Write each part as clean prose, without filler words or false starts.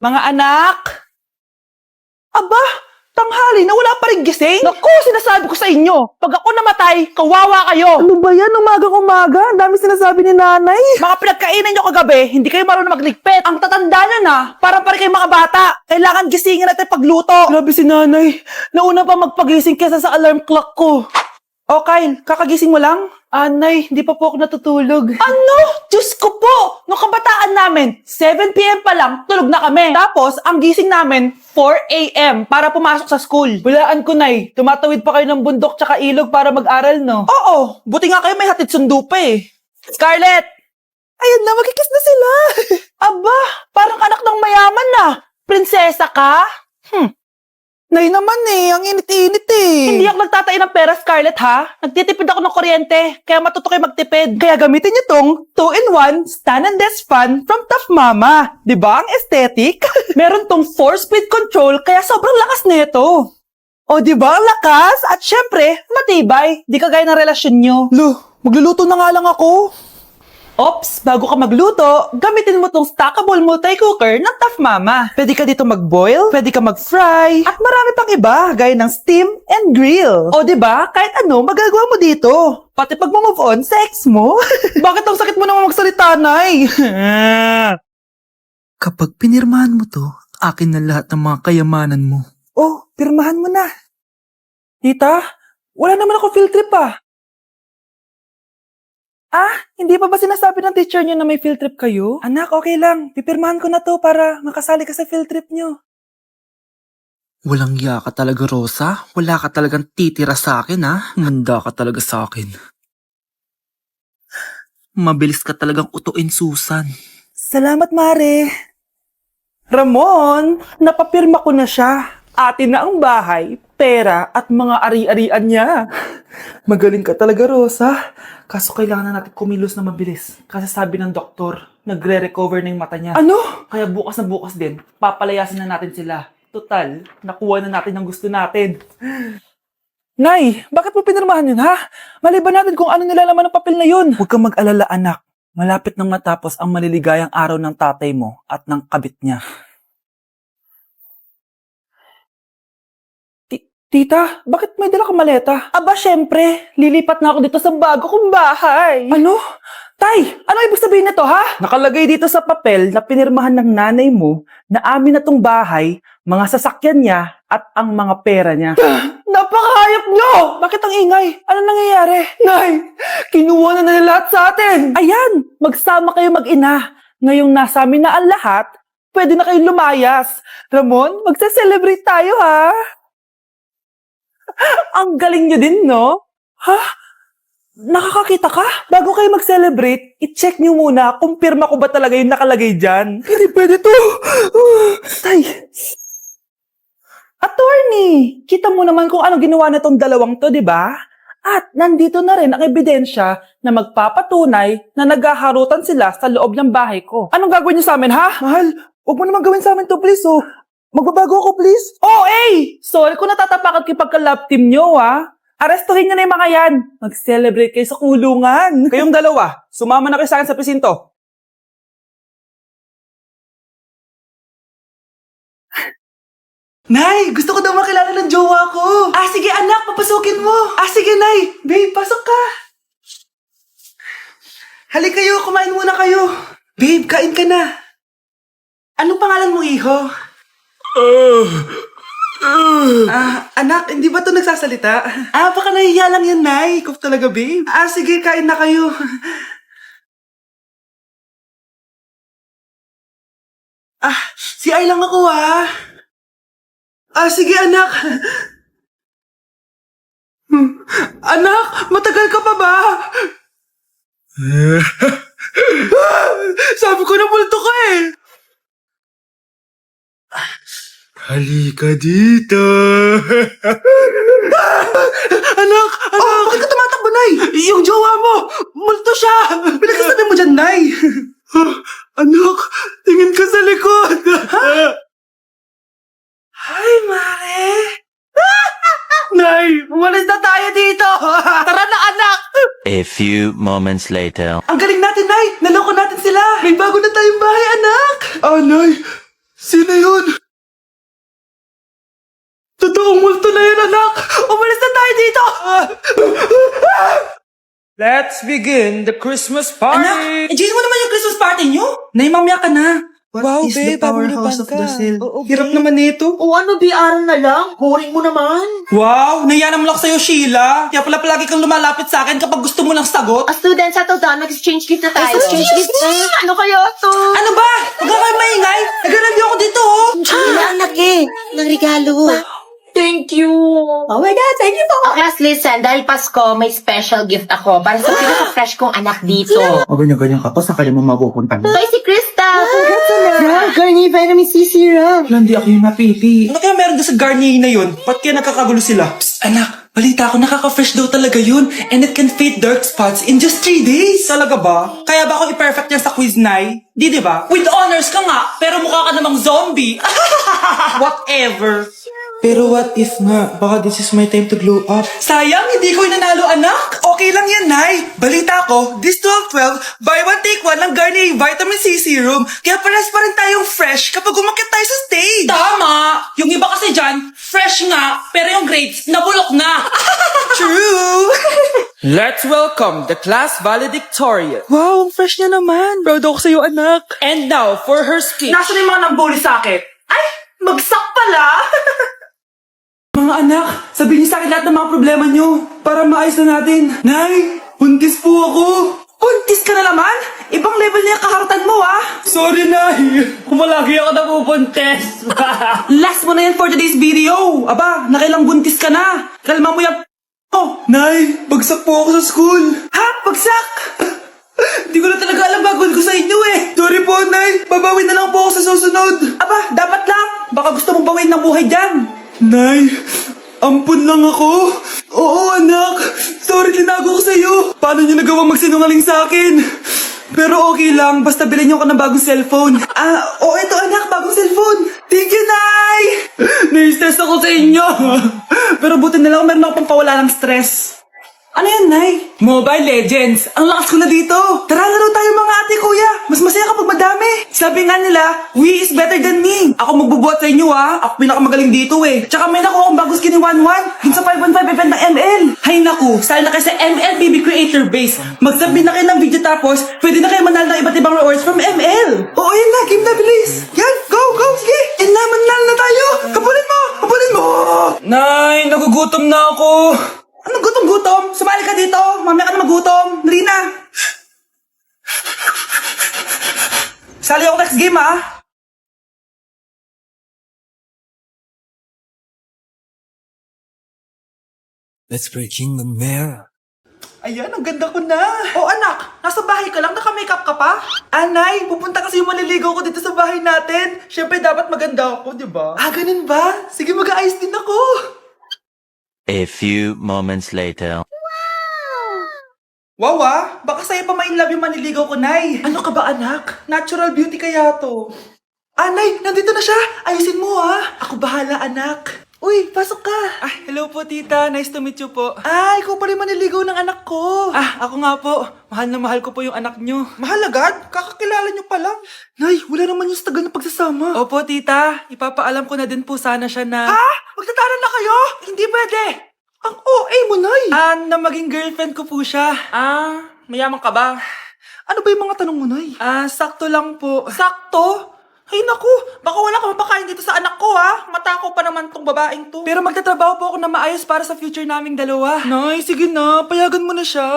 Mga anak! Aba, tanghali na wala pa rin gising? Naku, sinasabi ko sa inyo, pag ako namatay, kawawa kayo! Ano ba yan? Umagang-umaga? Ang dami sinasabi ni nanay. Mga pinagkainan nyo kagabi, hindi kayo marunong magligpit. Ang tatanda nyo na, parang pa rin kayo mga bata. Kailangan gisingin natin pagluto. Grabe si nanay. Nauna pa magpagising kesa sa alarm clock ko. O Kyle, kakagising mo lang? Nay, hindi pa po ako natutulog. Ano? Diyos ko po! Nung kabataan namin, 7 p.m. pa lang, tulog na kami. Tapos, ang gising namin, 4 a.m. para pumasok sa school. Walaan ko, nay. Tumatawid pa kayo ng bundok tsaka ilog para mag-aral, no? Oo, buti nga kayo may hatid sundo pa eh. Scarlett! Ayan na, magkikis na sila. Aba, parang anak ng mayaman na. Prinsesa ka? Nay naman eh, ang init-init eh. Hindi ako nagtatay ng pera, Scarlett, ha? Nagtitipid ako ng kuryente, kaya matuto kayo magtipid. Kaya gamitin niyo tong 2-in-1 stand and desk fan from Tough Mama. Di ba? Ang aesthetic. Meron tong 4-speed control, kaya sobrang lakas nito. O di ba? Ang lakas. At syempre, matibay. Di kagaya ng relasyon nyo. Lo, magluluto na nga lang ako. Ops, bago ka magluto, gamitin mo tong stackable multi-cooker ng Tough Mama. Pwede ka dito mag-boil, pwede ka mag-fry, at marami pang iba, gaya ng steam and grill. O di ba? Kahit ano, Magagawa mo dito. Pati pag move on sa ex mo. bakit ang sakit mo naman magsalita, Nay? Kapag pinirmahan mo to, akin na lahat ng mga kayamanan mo. Oh, pirmahan mo na. Tita, wala naman ako field trip ah. Hindi pa ba sinasabi ng teacher niyo na may field trip kayo? Anak, okay lang. Pipirmahan ko na to para makasali ka sa field trip niyo. Walang iya ka talaga, Rosa. Wala ka talagang titira sa akin, ha? Manda ka talaga sa akin. Mabilis ka talagang utuin, Susan. Salamat, Mare. Ramon, napapirma ko na siya. Atin na ang bahay, pera at mga ari-arian niya. Magaling ka talaga, Rosa. Kaso kailangan na natin kumilos na mabilis. Kasi sabi ng doktor, nagre-recover na yung mata niya. Ano? Kaya bukas na bukas din, papalayasin na natin sila. Total, nakuha na natin ang gusto natin. Nay, bakit mo pinirmahan yun, ha? Maliban natin kung ano nilalaman ng papel na yun. Huwag kang mag-alala, anak. Malapit nang matapos ang maliligayang araw ng tatay mo at ng kabit niya. Tita, bakit may dala kang maleta? Aba, syempre, lilipat na ako dito sa bago kong bahay. Ano? Tay, ano ibig sabihin nito, ha? Nakalagay dito sa papel na pinirmahan ng nanay mo na amin na tong bahay, mga sasakyan niya at ang mga pera niya. Napakahayop nyo! Bakit ang ingay? Ano nangyayari? Nay, kinuha na nila lahat sa atin! Ayan, magsama kayo mag-ina. Ngayong nasa amin na ang lahat, pwede na kayong lumayas. Ramon, magse-celebrate tayo, ha? Ang galing nyo din, no? Ha? Nakakakita ka? Bago kayo mag-celebrate, i-check nyo muna kung pirma ko ba talaga yung nakalagay dyan. Hindi pwede to! Tay! Attorney! Kita mo naman kung ano ginawa na tong dalawang to, di ba? At nandito na rin ang ebidensya na magpapatunay na naghaharutan sila sa loob ng bahay ko. Anong gagawin niyo sa amin, ha? Mahal, huwag mo naman gawin sa amin to, please, oh. Magbabago ako, please. Oh, sorry kung natatapakan kayo pagka-love team nyo, ha? Arestuhin nyo na yung mga yan. Mag-celebrate kayo sa kulungan. Kayong dalawa, sumama na kayo sa akin sa presinto. Nay, gusto ko daw makilala ng jowa ko. Sige anak, papasukin mo. Sige, Nay. Babe, pasok ka. Halika kayo, kumain muna kayo. Babe, kain ka na. Anong pangalan mo, iho? Anak, hindi ba to nagsasalita? Baka nahihiya lang yan, Nay. Ikaw talaga, babe. Sige, kain na kayo. Si Ay lang ako, sige, anak. Anak, matagal ka pa ba? Sabi ko na multo ka eh. Halika dito. Anak! Bakit ka tumatakbo, Nay? Yung jowa mo! Multo siya! Pinagsasabi mo dyan, Nay! Anak! Tingin ka sa likod! Hi, Mare! Nay! Umalis na tayo dito! Tara na anak! A few moments later. Ang galing natin, Nay! Naloko natin sila! May bago na tayong bahay, anak! Nay! Sino yun? Totoong multo na yun, anak! Umalis na tayo dito! Let's begin the Christmas party! Anak, enjoy mo naman yung Christmas party nyo! Nay, mamaya ka na. Wow, is babe, the powerhouse of pabuluban ka. the cell? Oo, Hirap babe. naman nito. O ano, biaran na lang? Boring mo naman. Wow, nahiya naman ako sa'yo, Sheila. Kaya pala palagi kang lumalapit sa akin kapag gusto mo lang sagot. Student, settle down. Mag-exchange gift na tayo. Exchange gift? Ano kaya to? Ano ba? Huwag ka kayo maingay. Nag-review ako dito, oh. Anak eh. Ng regalo. Thank you. Oh my God, thank you po. Okay, listen. Dahil Pasko, may special gift ako para sa pinaka-fresh kong anak dito. O ganyan-ganyan ka pa, sa kanya mo mapupunta Ito ay si Krista. Wow, Garnier Vitamin C Serum. Hindi ako yung napiti. Ano kaya meron doon sa Garnier na yun? Ba't kaya nakakagulo sila? Psst, anak, balita ko nakaka-fresh daw talaga yun. And it can fade dark spots in just 3 days. Talaga ba? Kaya ba ako i-perfect yan sa quiz, Nay? Di ba? With honors ka nga, pero mukha ka namang zombie. Whatever. Pero what if nga, baka this is my time to glow up. Sayang, hindi ko nanalo, anak. Okay lang yan, Nay. Balita ko, this 12-12, buy one take one ng Garnier Vitamin C Serum. Kaya pares pa rin tayong fresh kapag umakyat tayo sa stage. Tama! Yung iba kasi dyan, fresh nga, pero yung grades, nabulok na. True! Let's welcome the class valedictorian. Wow, ang fresh niya naman. Proud ako sa'yo, anak. And now, for her speech. Nasaan yung mga nambuli sa akin? Ay, bagsak pala! Mga anak, sabihin niyo sa akin lahat ng mga problema niyo para maayos na natin. Nay, buntis po ako. Buntis ka na naman? Ibang level na yung kaharutan mo, ah. Sorry, Nay. Kumalagi ako na pupuntes. Last mo na yan for today's video. Aba, nakailang buntis ka na. Kalma mo yung oh. Nay, bagsak po ako sa school. Ha? Bagsak? Hindi ko na talaga alam gagawin ko sa inyo eh. Sorry po, Nay. Babawin na lang po ako sa susunod. Aba, dapat lang. Baka gusto mong bawin ng buhay dyan. Nay, ampun lang ako. Oo, anak. Sorry, tinago ko sa'yo. Paano niyo nagawang magsinungaling sa akin? Pero okay lang, basta bilhin niyo ako ng bagong cellphone. Ito anak, bagong cellphone. Thank you, Nay! Nai-stress ako sa inyo. Pero buti na lang meron ako pampawala ng stress. Ano yan, Nay? Mobile Legends. Ang lakas ko na dito. Tara, laro tayo mga ate, kuya. Mas masaya kapag madami. Sabi nga nila, we is better than me. Ako magbubuhat sa inyo, ha. Ako pinakamagaling dito, eh. Tsaka may nakuha akong bago skin ni 1-1. Dun sa 515 event ng ML. Hay naku, sali na kayo sa ML BB Creator Base. Magsabit na kayo ng video tapos, pwede na kayo manalo ng iba't ibang rewards from ML. Oo, yan na. Game na, bilis. Yan, go, go, sige. Yan na, manalo na tayo. Kapulin mo, kapulin mo. Nay, nagugutom na ako. Anong gutom-gutom? Sumali ka dito. Mamaya ka na magutom. Dali na. Sali ako next game, ha? Let's play Kingdom Mare. Ayan, ang ganda ko na. Oh, anak, nasa bahay ka lang? Naka-makeup ka pa? Anay, pupunta kasi yung maliligaw ko dito sa bahay natin. Siyempre, dapat maganda ako, di ba? Ganun ba? Sige, mag-aayos din ako. A few moments later. Wow, baka sa'yo pa ma-inlove yung maniligaw ko, Nay. Ano ka ba, anak? Natural beauty kaya to. Nay, nandito na siya. Ayusin mo, ha? Ako bahala, anak. Uy, pasok ka. Hello po, tita. Nice to meet you po. Ikaw pa rin maniligaw ng anak ko. Ako nga po. Mahal na mahal ko po yung anak nyo. Mahal agad? Kakakilala nyo pa lang. Nay, wala naman yung tagal na pagsasama. Opo, tita. Ipapaalam ko na din po sana siya na... Magtataran na kayo? Hindi pwede. Ang OA mo, Nay. Na maging girlfriend ko po siya. Mayaman ka ba? Ano ba yung mga tanong mo, Nay? Sakto lang po. Sakto? Ay naku, baka wala ka mapakain dito sa anak ko, ha? Matakaw pa naman tong babaeng to. Pero magtatrabaho po ako na maayos para sa future naming dalawa. Nay, sige na. Payagan mo na siya.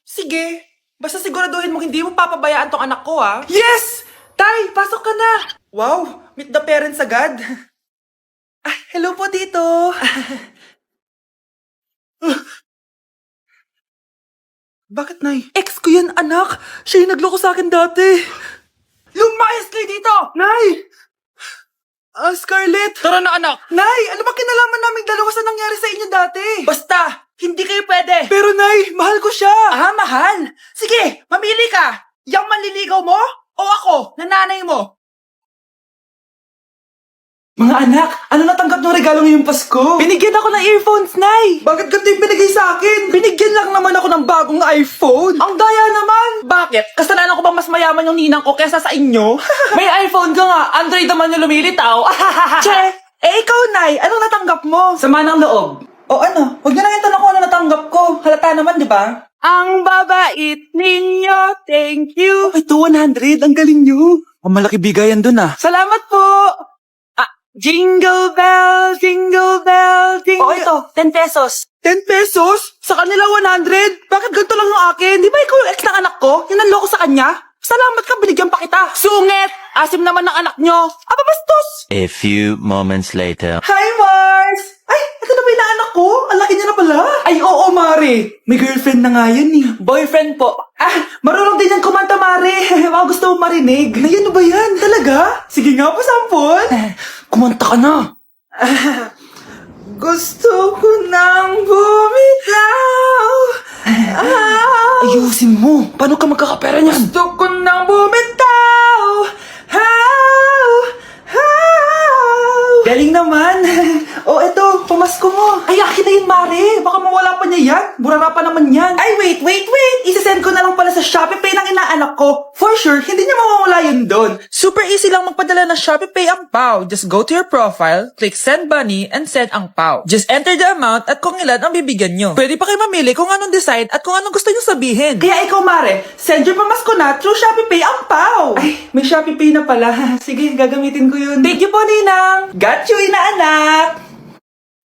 Sige. Basta siguraduhin mo hindi mo papabayaan tong anak ko, ha? Yes! Tay, pasok ka na. Wow, meet the parents agad. Hello po, tito. Bakit, Nay? Ex ko yan, anak. Siya yung nagloko sa akin dati. Lumayas kayo dito! Nay! Scarlett! Tara na, anak! Nay! Ano ba kinalaman naming dalawa sa nangyari sa inyo dati? Basta! Hindi kayo pwede! Pero, Nay! Mahal ko siya! Mahal? Sige! Mamili ka! Yang manliligaw mo? O ako, na nanay mo? Mga anak, ano natanggap ng regalo ngayong Pasko? Binigyan ako ng earphones, Nay! Bakit ganito yung binigay sa akin? Binigyan lang naman ako ng bagong iPhone. Ang daya naman! Bakit? Kasalanan ko bang mas mayaman yung ninang ko kesa sa inyo? May iPhone ka nga, Android naman yung lumilitaw. Che! Ikaw, Nay, anong natanggap mo? Sama ng loob. O ano, huwag niyo lang itanong kung ano natanggap ko. Halata naman, di ba? Ang babait ninyo, thank you. Ito, 100. Ang galing nyo. Ang malaki bigayan dun ah. Salamat po. Jingle bell, jingle bell, jingle... Oh, ito, 10 pesos. 10 pesos? Sa kanila 100? Bakit ganito lang yung akin? Di ba ikaw yung ex ng anak ko? Hinanloko sa kanya? Salamat ka, binigyan pa kita. Sungit! Asim naman ng anak nyo. Aba, bastos! A few moments later. Hi, Mars! Ay, ito na ba yung anak ko? Ang laki niya na pala. Ay, oo, Mari. May girlfriend na nga yan eh. Boyfriend po. Marunong din yan kumanta, Mari. Baka gusto mo marinig. Na yan ba yan? Talaga? Sige nga po, sampol. Kumanta ka na. Gusto ko nang bumitaw. Ayusin mo. Paano ka magkakapera niyan? Gusto ko nang bumitaw. Galing naman. O, eto, pamasko mo. Ay, akin na yun, Mare. Baka mawala pa niya yan. Burara pa naman yan. Ay, wait. Isasend ko na lang pala sa Shopee Pay ng inaanak ko. For sure, hindi niya mawawala yun doon. Super easy lang magpadala ng Shopee Pay ang PAW. Just go to your profile, click Send Money, and send ang PAW. Just enter the amount at kung ilan ang bibigyan nyo. Pwede pa kayo mamili kung anong design at kung anong gusto nyo sabihin. Kaya ikaw, Mare, send your pamasko na through Shopee Pay ang PAW. Ay, may Shopee Pay na pala. Sige, gagamitin ko yun. Thank you po, Ninang! Got you, inaanak!